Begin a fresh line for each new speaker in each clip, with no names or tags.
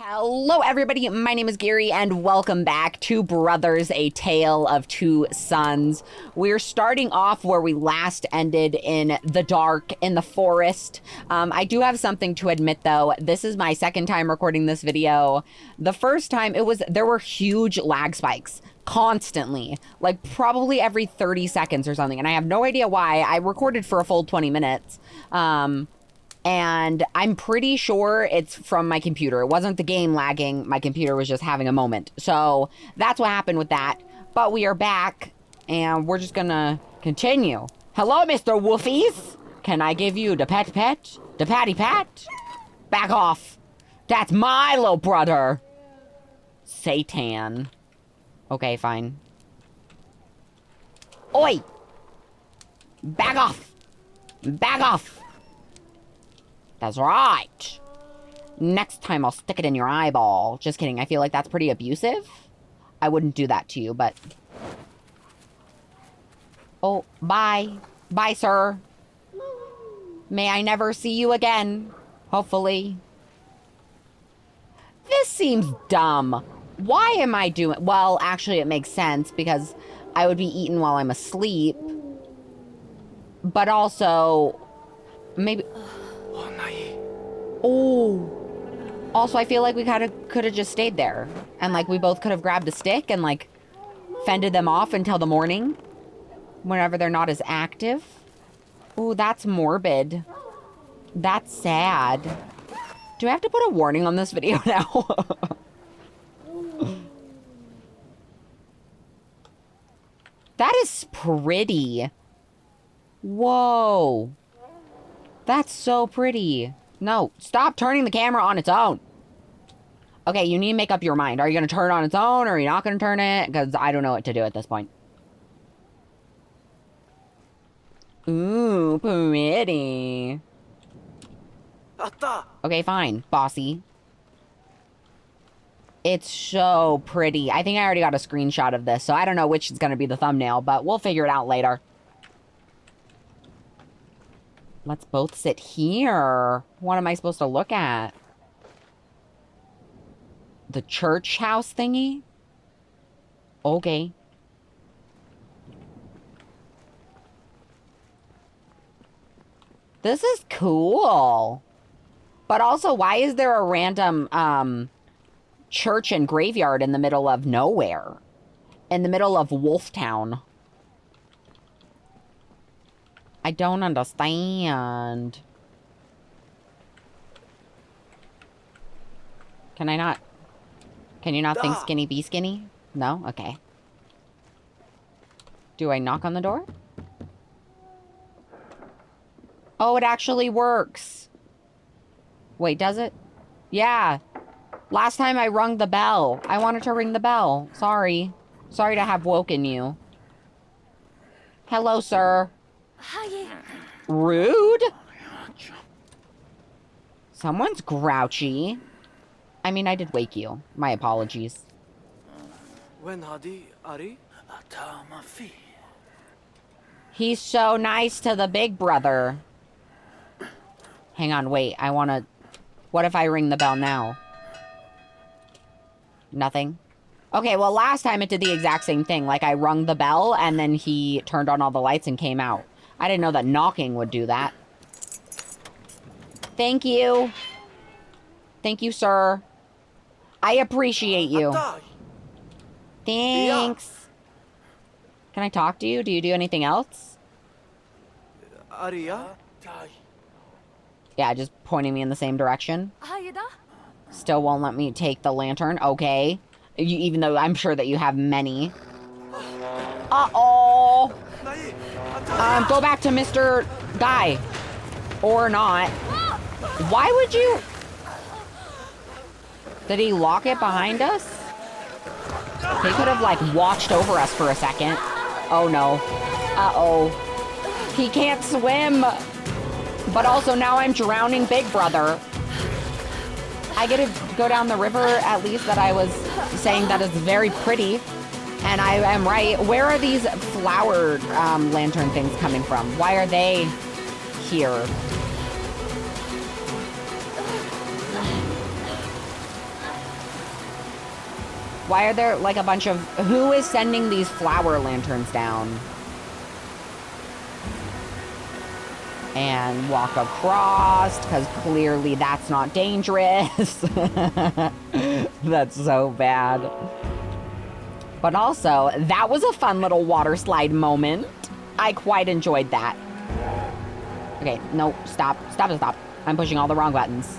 Hello everybody, my name is Gary and welcome back to Brothers, A Tale of Two Sons. We're starting off where we last ended in the dark, in the forest. I do have something to admit though. This is my second time recording this video. The first time there were huge lag spikes. Constantly, like probably every 30 seconds or something. And I have no idea why. I recorded for a full 20 minutes. And I'm pretty sure it's from my computer. It wasn't the game lagging. My computer was just having a moment. So that's what happened with that. But we are back and we're just gonna continue. Hello, Mr. Woofies. Can I give you the pet? The patty pat? Back off. That's my little brother. Satan. Okay, fine. Oi! Back off! Back off! That's right. Next time I'll stick it in your eyeball. Just kidding. I feel like that's pretty abusive. I wouldn't do that to you, but... Oh, bye. Bye, sir. May I never see you again. Hopefully. This seems dumb. Why am I doing... Well, actually, it makes sense because I would be eaten while I'm asleep. But also... Maybe... Oh. Also, I feel like we kind of could have just stayed there. And, like, we both could have grabbed a stick and, like, fended them off until the morning. Whenever they're not as active. Ooh, that's morbid. That's sad. Do I have to put a warning on this video now? That is pretty. Whoa. That's so pretty. No, stop turning the camera on its own. Okay, you need to make up your mind. Are you going to turn it on its own or are you not going to turn it? Because I don't know what to do at this point. Ooh, pretty. Okay, fine, bossy. It's so pretty. I think I already got a screenshot of this, so I don't know which is going to be the thumbnail, but we'll figure it out later. Let's both sit here. What am I supposed to look at? The church house thingy? Okay. This is cool. But also, why is there a random church and graveyard in the middle of nowhere? In the middle of Wolftown? I don't understand. Can I not? Can you not think skinny be skinny? No? Okay. Do I knock on the door? Oh, it actually works. Wait, does it? Yeah. Last time I rung the bell. I wanted to ring the bell. Sorry. Sorry to have woken you. Hello, sir. Rude? Someone's grouchy. I mean, I did wake you. My apologies. He's so nice to the big brother. Hang on, wait. I want to... What if I ring the bell now? Nothing? Okay, well, last time it did the exact same thing. Like, I rung the bell, and then he turned on all the lights and came out. I didn't know that knocking would do that. Thank you. Thank you, sir. I appreciate you. Thanks. Can I talk to you? Do you do anything else? Yeah, just pointing me in the same direction. Still won't let me take the lantern. Okay. Even though I'm sure that you have many. Uh-oh. Go back to Mr. Guy. Or not. Why would you... Did he lock it behind us? He could have, like, watched over us for a second. Oh, no. Uh-oh. He can't swim. But also now I'm drowning Big Brother. I get to go down the river, at least, that I was saying that is very pretty. And I am right. Where are these flower lantern things coming from? Why are they here? Why are there like a bunch of... Who is sending these flower lanterns down? And walk across, because clearly that's not dangerous. That's so bad. But also, that was a fun little water slide moment. I quite enjoyed that. Okay, no, stop. Stop. I'm pushing all the wrong buttons.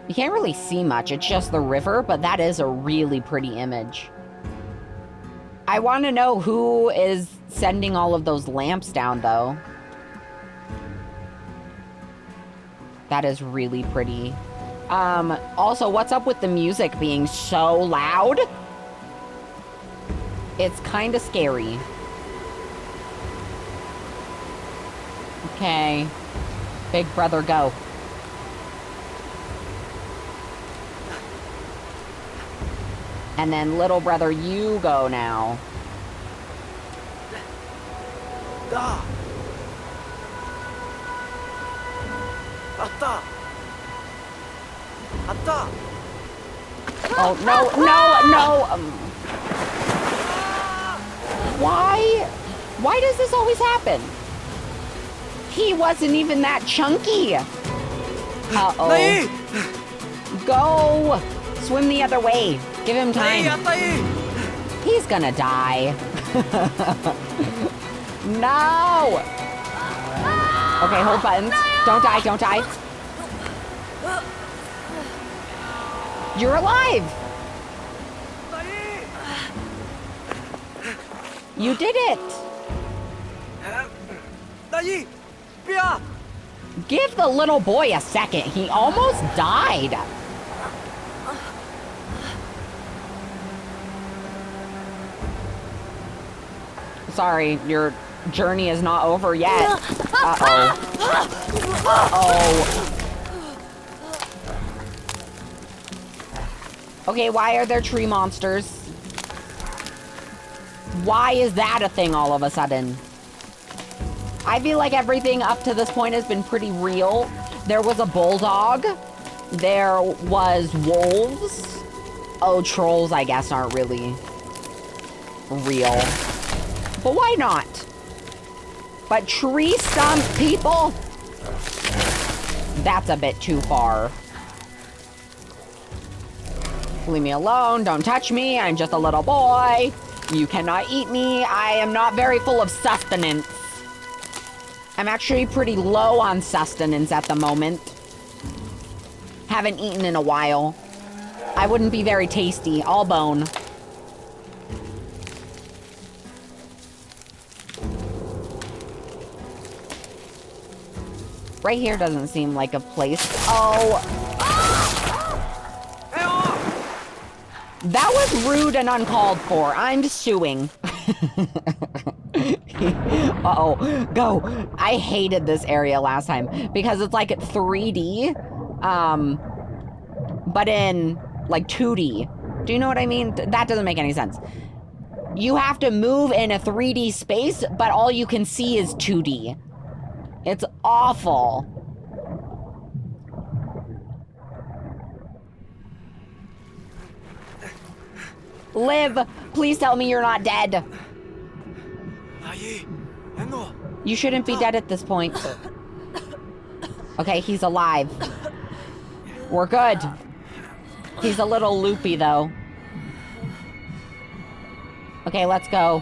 You can't really see much. It's just the river, but that is a really pretty image. I want to know who is sending all of those lamps down, though. That is really pretty. Also, what's up with the music being so loud? It's kind of scary. Okay. Big brother, go. And then little brother, you go now. Oh, no. Why does this always happen? He wasn't even that chunky. Uh-oh. Go. Swim the other way. Give him time. He's gonna die. No. Okay, hold buttons. Don't die. You're alive. You did it. Give the little boy a second. He almost died. Sorry, your journey is not over yet. Uh-oh. Okay, why are there tree monsters? Why is that a thing all of a sudden? I feel like everything up to this point has been pretty real. There was a bulldog. There was wolves. Oh, trolls, I guess, aren't really real. But why not? But tree stump people? That's a bit too far. Leave me alone. Don't touch me. I'm just a little boy. You cannot eat me. I am not very full of sustenance. I'm actually pretty low on sustenance at the moment. Haven't eaten in a while. I wouldn't be very tasty. All bone. Right here doesn't seem like a place. Oh. That was rude and uncalled for. I'm suing. Uh-oh. Go. I hated this area last time because it's like 3D, but in like 2D. Do you know what I mean? That doesn't make any sense. You have to move in a 3D space, but all you can see is 2D. It's awful. Liv, please tell me you're not dead. You shouldn't be dead at this point. Okay, he's alive. We're good. He's a little loopy, though. Okay, let's go.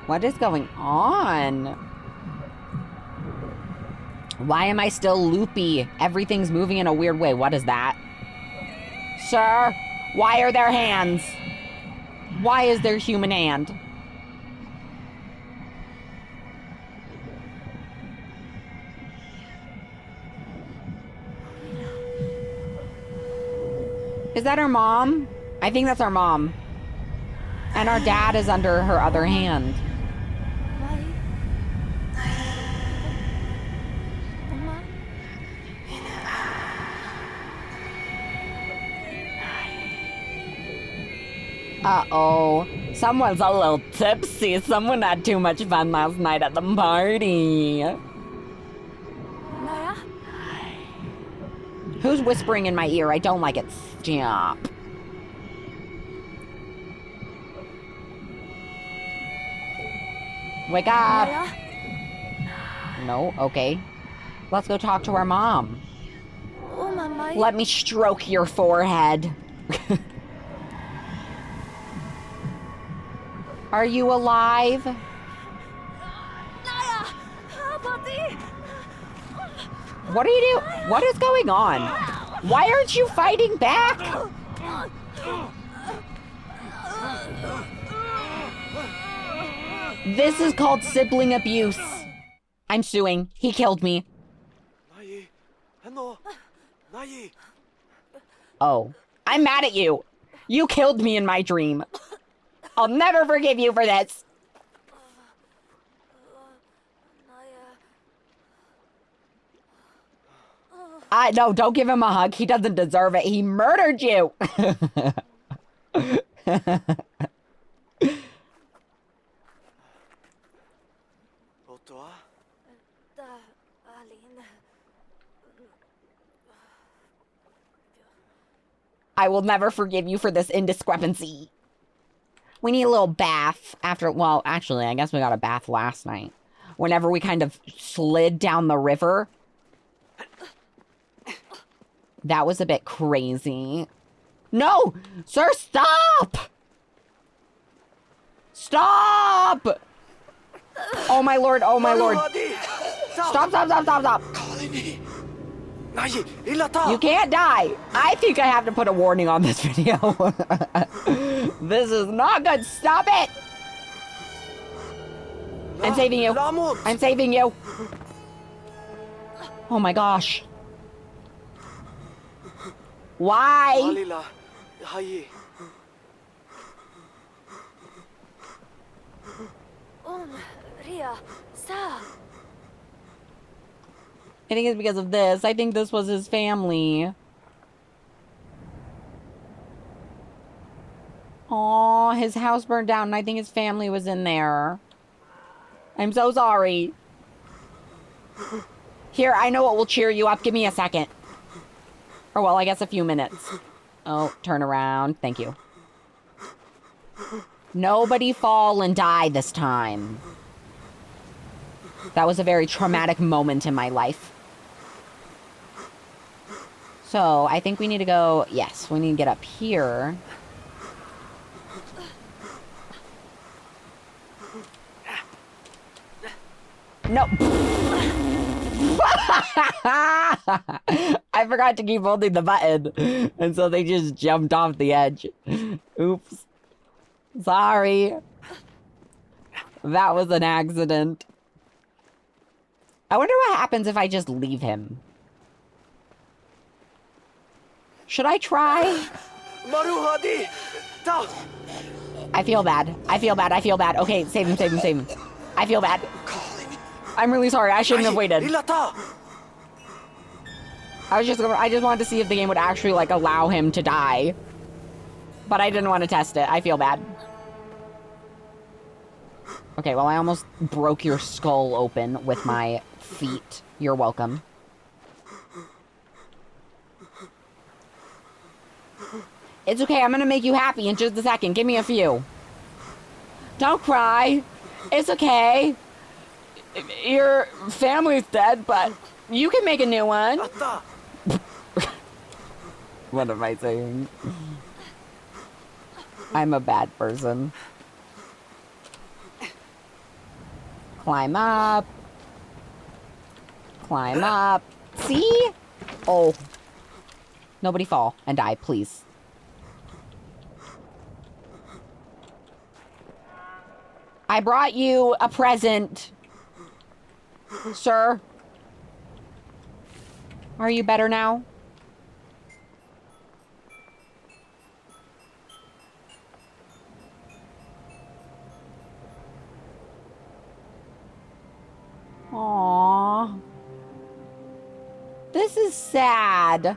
What is going on? Why am I still loopy? Everything's moving in a weird way. What is that? Sir, why are there hands? Why is there human hand? Is that our mom? I think that's our mom. And our dad is under her other hand. Uh-oh. Someone's a little tipsy. Someone had too much fun last night at the party.
Naya?
Who's whispering in my ear? I don't like it. Stop. Wake up.
Naya?
No, okay. Let's go talk to our mom.
Oh, Mamai.
Let me stroke your forehead. Are you alive?
Naya! Pati!
What are you doing? What is going on? Why aren't you fighting back? This is called sibling abuse. I'm suing. He killed me. Oh, I'm mad at you. You killed me in my dream. I'll never forgive you for this. No, don't give him a hug. He doesn't deserve it. He murdered you. I will never forgive you for this indiscrepancy. We need a little bath after, well, actually, I guess we got a bath last night. Whenever we kind of slid down the river. That was a bit crazy. No! Sir, stop! Stop! Oh my lord, oh my lord. Stop, stop, stop, stop, stop. You can't die. I think I have to put a warning on this video. This is not good. Stop it. I'm saving you. I'm saving you. Oh my gosh. Why?
Ria, sa.
I think it's because of this. I think this was his family. Aw, his house burned down and I think his family was in there. I'm so sorry. Here, I know what will cheer you up. Give me a second. Or, well, I guess a few minutes. Oh, turn around. Thank you. Nobody fall and die this time. That was a very traumatic moment in my life. So, I think we need to go... Yes, we need to get up here. No. I forgot to keep holding the button. And so they just jumped off the edge. Oops. Sorry. That was an accident. I wonder what happens if I just leave him. Should I try? I feel bad. I feel bad. I feel bad. Okay, save him, save him, save him. I feel bad. I'm really sorry. I shouldn't have waited. I just wanted to see if the game would actually, like, allow him to die. But I didn't want to test it. I feel bad. Okay, well, I almost broke your skull open with my feet. You're welcome. It's okay. I'm gonna make you happy in just a second. Give me a few. Don't cry. It's okay. Your family's dead, but you can make a new one. What am I saying? I'm a bad person. Climb up. Climb up. See? Oh. Nobody fall and die, please. I brought you a present. Sir? Are you better now? Aww. This is sad.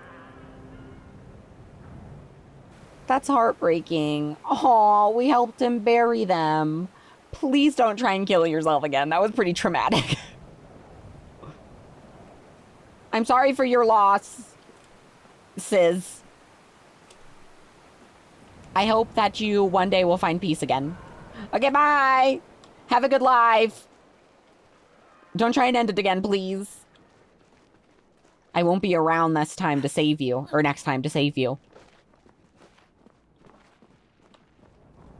That's heartbreaking. Oh, we helped him bury them. Please don't try and kill yourself again. That was pretty traumatic. I'm sorry for your loss, Sis. I hope that you one day will find peace again. Okay, bye. Have a good life. Don't try and end it again, please. I won't be around this time to save you, or next time to save you.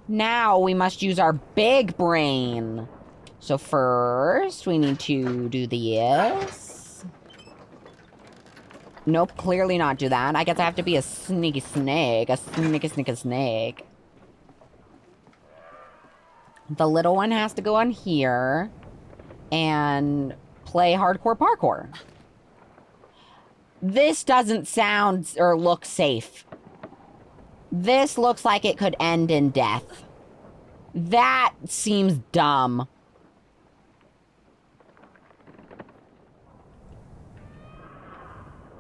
Now we must use our big brain. So first, we need to do this. Nope, clearly not do that. I guess I have to be a sneaky snake. A sneaky snake. The little one has to go on here and play hardcore parkour. This doesn't sound or look safe. This looks like it could end in death. That seems dumb.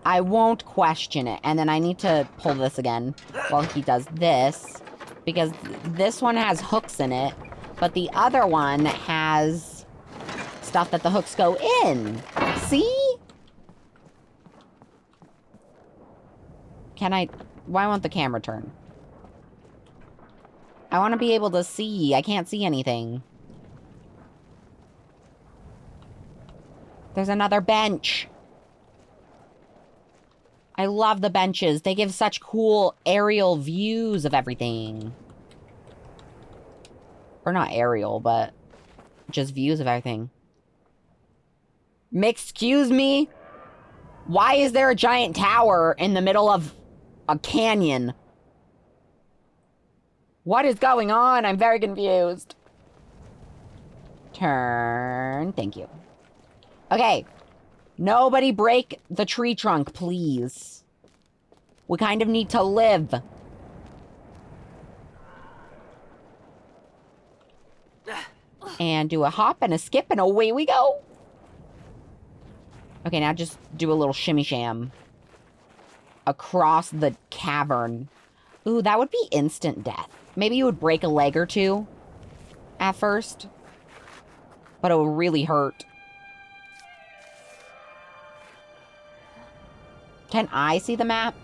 I won't question it. And then I need to pull this again while he does this. Because this one has hooks in it. But the other one has stuff that the hooks go in. See? Can I... Why won't the camera turn? I want to be able to see. I can't see anything. There's another bench. I love the benches. They give such cool aerial views of everything. Or not aerial, but just views of everything. Excuse me? Why is there a giant tower in the middle of a canyon? What is going on? I'm very confused. Turn. Thank you. Okay. Nobody break the tree trunk, please. We kind of need to live. And do a hop and a skip and away we go. Okay, now just do a little shimmy sham. Across the cavern. Ooh, that would be instant death. Maybe you would break a leg or two at first. But it would really hurt. Can I see the map?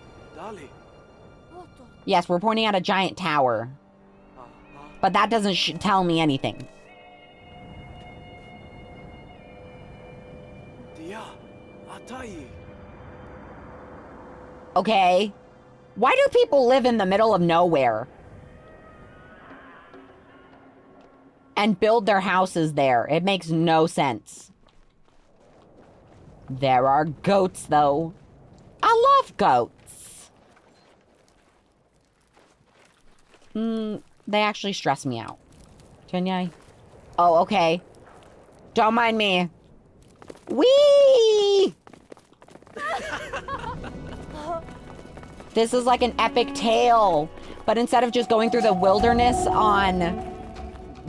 Yes, we're pointing at a giant tower. But that doesn't tell me anything. Okay. Why do people live in the middle of nowhere? And build their houses there? It makes no sense. There are goats, though. I love goats. They actually stress me out. Can Oh, okay. Don't mind me. Whee! This is like an epic tale. But instead of just going through the wilderness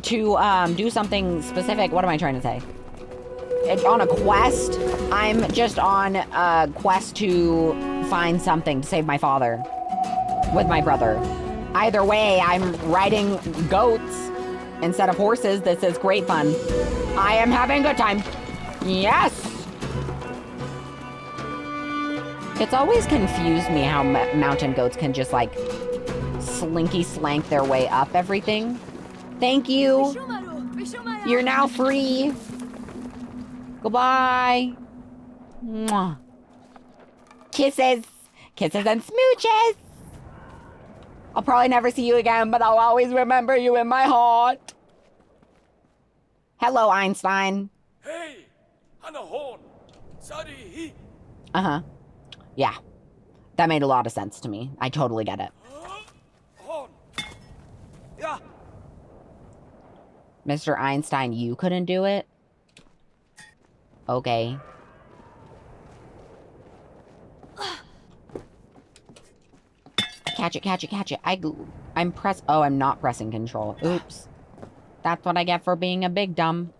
to do something specific, what am I trying to say? On a quest, I'm just on a quest to find something to save my father with my brother. Either way, I'm riding goats instead of horses. This is great fun. I am having a good time. Yes! It's always confused me how mountain goats can just like slinky slank their way up everything. Thank you. You're now free. Goodbye. Mwah. Kisses. Kisses and smooches. I'll probably never see you again, but I'll always remember you in my heart. Hello, Einstein.
Hey, Hannah Horn. Sorry.
Uh-huh. Yeah. That made a lot of sense to me. I totally get it.
Horn. Yeah.
Mr. Einstein, you couldn't do it? Okay. Catch it, catch it, catch it. I'm oh, I'm not pressing control. Oops. That's what I get for being a big dumb.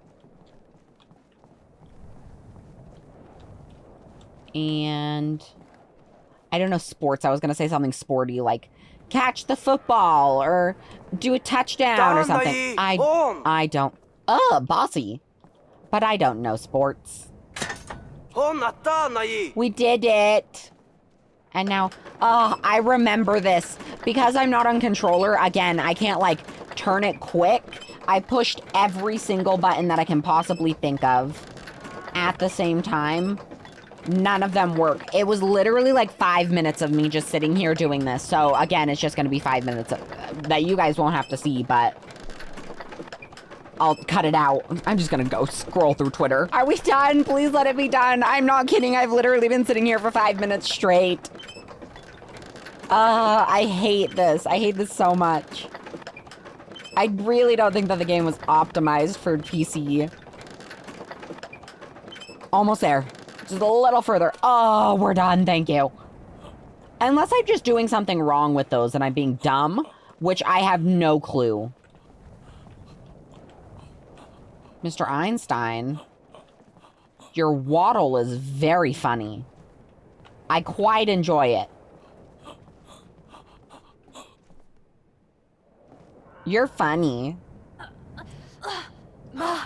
And I don't know sports. I was going to say something sporty like catch the football or do a touchdown or something. I don't. Bossy. But I don't know sports. We did it. And now, I remember this. Because I'm not on controller, again, I can't, like, turn it quick. I pushed every single button that I can possibly think of at the same time. None of them work. It was literally like 5 minutes of me just sitting here doing this. So, again, it's just going to be 5 minutes that you guys won't have to see, but I'll cut it out. I'm just going to go scroll through Twitter. Are we done? Please let it be done. I'm not kidding. I've literally been sitting here for 5 minutes straight. I hate this. I hate this so much. I really don't think that the game was optimized for PC. Almost there. Just a little further. Oh, we're done. Thank you. Unless I'm just doing something wrong with those and I'm being dumb, which I have no clue. Mr. Einstein, your waddle is very funny. I quite enjoy it. You're funny.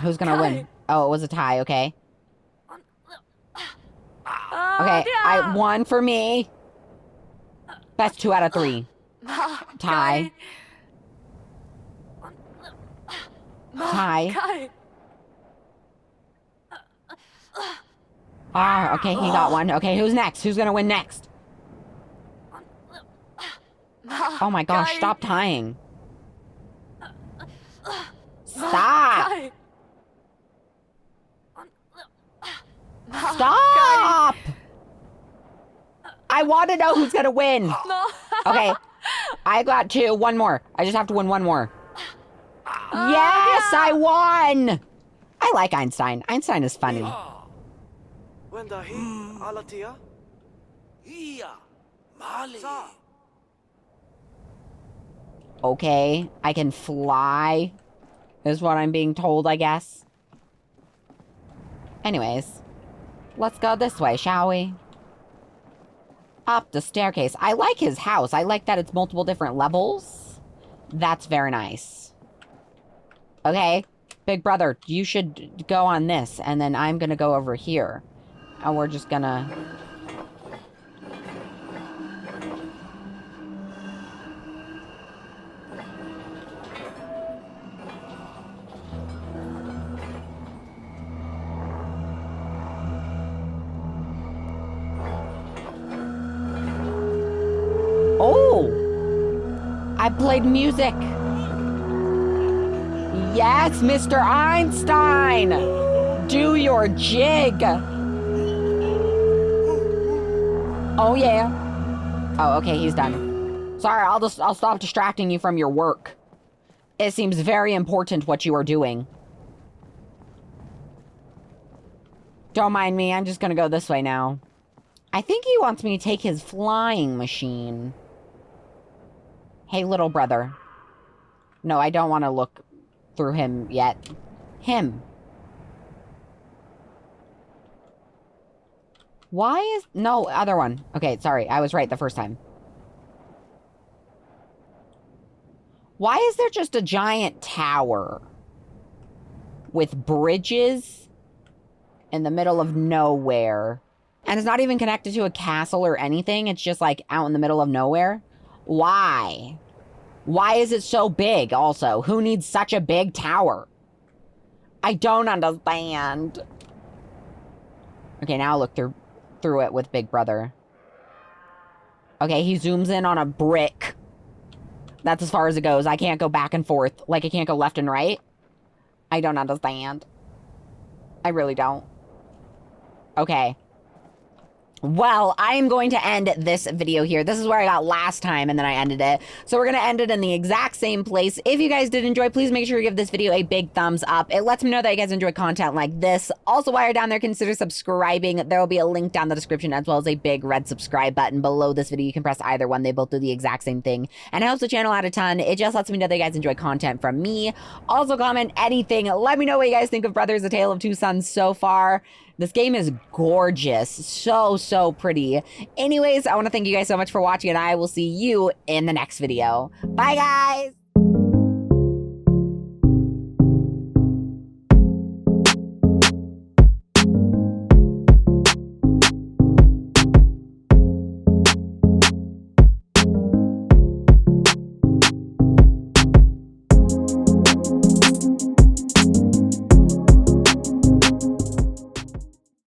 Who's gonna win? Oh, it was a tie, okay. Okay, one for me. That's 2 out of 3. Tie. Tie. Ah, okay, he got one. Okay, who's next? Who's gonna win next? Oh my gosh, stop tying. Stop! Stop! I want to know who's gonna win. Okay, I got 2. One more. I just have to win one more. Yes, I won! I like Einstein. Einstein is funny. Okay, I can fly, is what I'm being told, I guess. Anyways, let's go this way, shall we? Up the staircase. I like his house. I like that it's multiple different levels. That's very nice. Okay, big brother, you should go on this, and then I'm gonna go over here. And we're just gonna... Oh! I played music. Yes, Mr. Einstein! Do your jig! Oh, yeah. Oh, okay, he's done. Sorry, I'll stop distracting you from your work. It seems very important what you are doing. Don't mind me, I'm just gonna go this way now. I think he wants me to take his flying machine. Hey, little brother. No, I don't want to look through him yet. Him. Why is... No, other one. Okay, sorry. I was right the first time. Why is there just a giant tower with bridges in the middle of nowhere? And it's not even connected to a castle or anything. It's just like out in the middle of nowhere. Why? Why is it so big also? Who needs such a big tower? I don't understand. Okay, now I'll look through it with Big Brother. Okay, he zooms in on a brick. That's as far as it goes. I can't go back and forth. Like, I can't go left and right. I don't understand. I really don't. Okay. Well, I am going to end this video here. This is where I got last time, and then I ended it. So we're going to end it in the exact same place. If you guys did enjoy, please make sure you give this video a big thumbs up. It lets me know that you guys enjoy content like this. Also, while you're down there, consider subscribing. There will be a link down the description, as well as a big red subscribe button below this video. You can press either one. They both do the exact same thing. And it helps the channel out a ton. It just lets me know that you guys enjoy content from me. Also, comment anything. Let me know what you guys think of Brothers: A Tale of Two Sons so far. This game is gorgeous. So pretty. Anyways, I want to thank you guys so much for watching, and I will see you in the next video. Bye, guys!